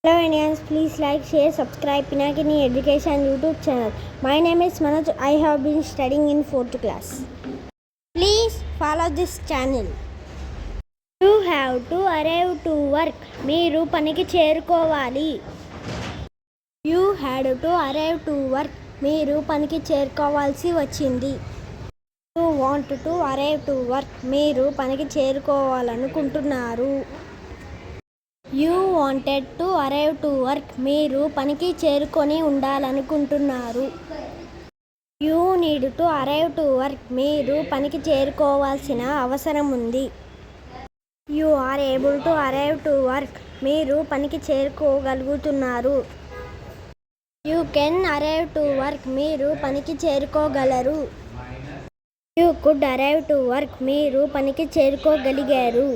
Hello Indians, please like, share, subscribe Pinakini Education YouTube channel. My name is Manoj. I have been studying in 4th class. Please follow this channel. You have to arrive to work. మీరు పనికి చేరుకోవాలి. You had to arrive to work. మీరు పనికి చేరుకోవాల్సి వచ్చింది. You want to arrive to work. మీరు పనికి చేరుకోవాలనుకుంటున్నారు. You wanted to arrive to work. మీరు పనికి చేరుకొని ఉండాలనుకుంటున్నారు. You need to arrive to work. మీరు పనికి చేరుకోవాల్సిన అవసరం ఉంది. You are able to arrive to work. మీరు పనికి చేరుకోగలుగుతున్నారు. You can arrive to work. మీరు పనికి చేరుకోగలరు. You could arrive to work. మీరు పనికి చేరుకోగలిగారు.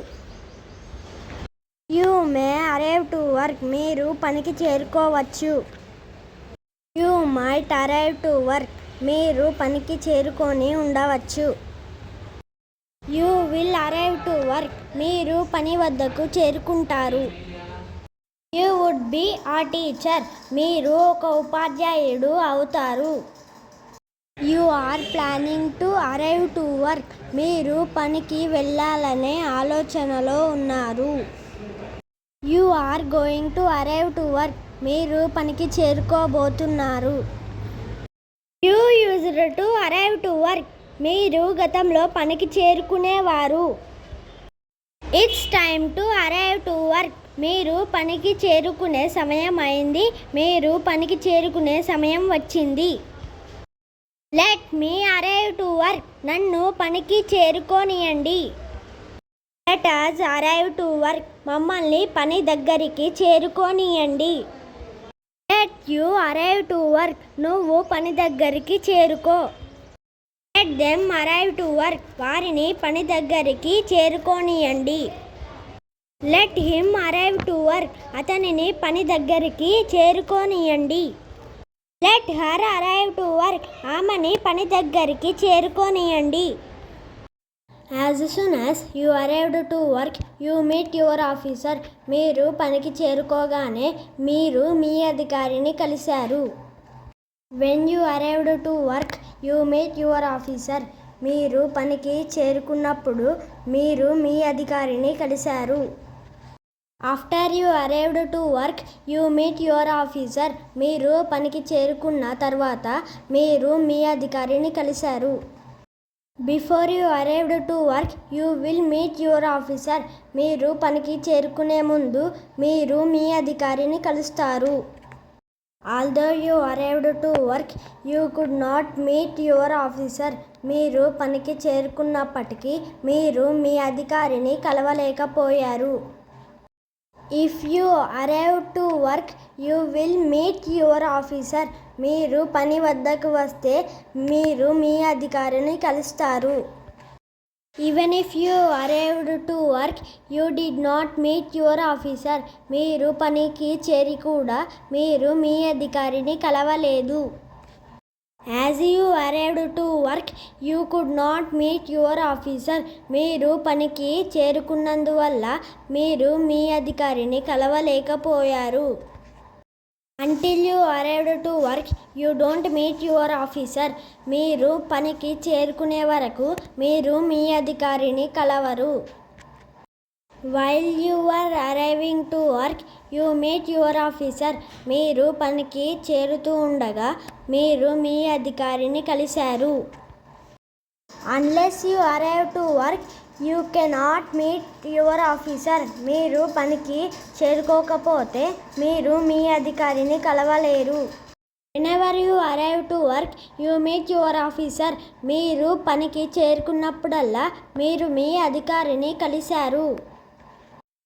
You may arrive to work. మీరు పనికి చేరుకోవచ్చు. You might arrive to work. మీరు పనికి చేరుకొని ఉండవచ్చు. You will arrive to work. మీరు పని వద్దకు చేరుకుంటారు. You would be a teacher. మీరు ఒక ఉపాధ్యాయుడు అవుతారు. You are planning to arrive to work. మీరు పనికి వెళ్ళాలనే ఆలోచనలో ఉన్నారు. You are going to arrive to work. మీరు పనికి చేరుకోబోతున్నారు. You used to arrive to work. మీరు గతంలో పనికి చేరుకునేవారు. It's time to arrive to work. మీరు పనికి చేరుకునే సమయం అయింది. మీరు పనికి చేరుకునే సమయం వచ్చింది. Let me arrive to work. నన్ను పనికి చేరుకోనియండి. Let us arrive to work. మమ్మల్ని పని దగ్గరికి చేరుకోనియండి. Let you arrive to work. నువ్వు పని దగ్గరికి చేరుకో. Let them arrive to work. వారిని పని దగ్గరికి చేరుకోనియండి. Let him arrive to work. అతనిని పని దగ్గరికి చేరుకోనియండి. Let her arrive to work. ఆమెని పని దగ్గరికి చేరుకోనియండి. As soon as you arrived to work, you meet your officer. మీరు పనికి చేరుకోగానే మీరు మీ అధికారిని కలిశారు. When you arrived to work, you meet your officer. మీరు పనికి చేరుకున్నప్పుడు మీరు మీ అధికారిని కలిశారు. After you arrived to work, you meet your officer. మీరు పనికి చేరుకున్న తర్వాత మీరు మీ అధికారిని కలిశారు. Before you arrived to work, you will meet your officer. మీరు పనికి చేరుకునే ముందు మీరు మీ అధికారిని కలుస్తారు. Although you arrived to work, you could not meet your officer. మీరు పనికి చేరుకున్నప్పటికీ మీరు మీ అధికారిని కలవలేకపోయారు. If you arrive to work, you will meet your officer. మీరు పని వద్దకు వస్తే మీరు మీ అధికారిని కలుస్తారు. Even if you arrived to work, you did not meet your officer. మీరు పనికి చేరి కూడా మీరు మీ అధికారిని కలవలేదు. As you arrived to work, you could not meet your officer. మీరు పనికి చేరుకున్నందువల్ల మీరు మీ అధికారిని కలవలేకపోయారు. Until you arrived to work, you don't meet your officer. మీరు పనికి చేరుకునే వరకు మీరు మీ అధికారిని కలవరు. While you were arriving to work, you meet your officer. మీరు పనికి చేరుతూ ఉండగా మీరు మీ అధికారిని కలిశారు. Unless you arrive to work, you cannot meet your officer. మీరు పనికి చేరుకోకపోతే మీరు మీ అధికారిని కలవలేరు. Whenever you arrive to work, you meet your officer. మీరు పనికి చేరుకున్నప్పుడల్లా మీరు మీ అధికారిని కలిశారు.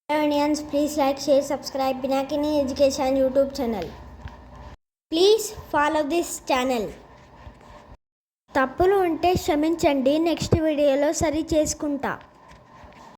Hello Indians, please like, share, subscribe Pinakini Education YouTube channel. Please follow this channel. తప్పులు ఉంటే క్షమించండి. నెక్స్ట్ వీడియోలో సరి చేసుకుంటా.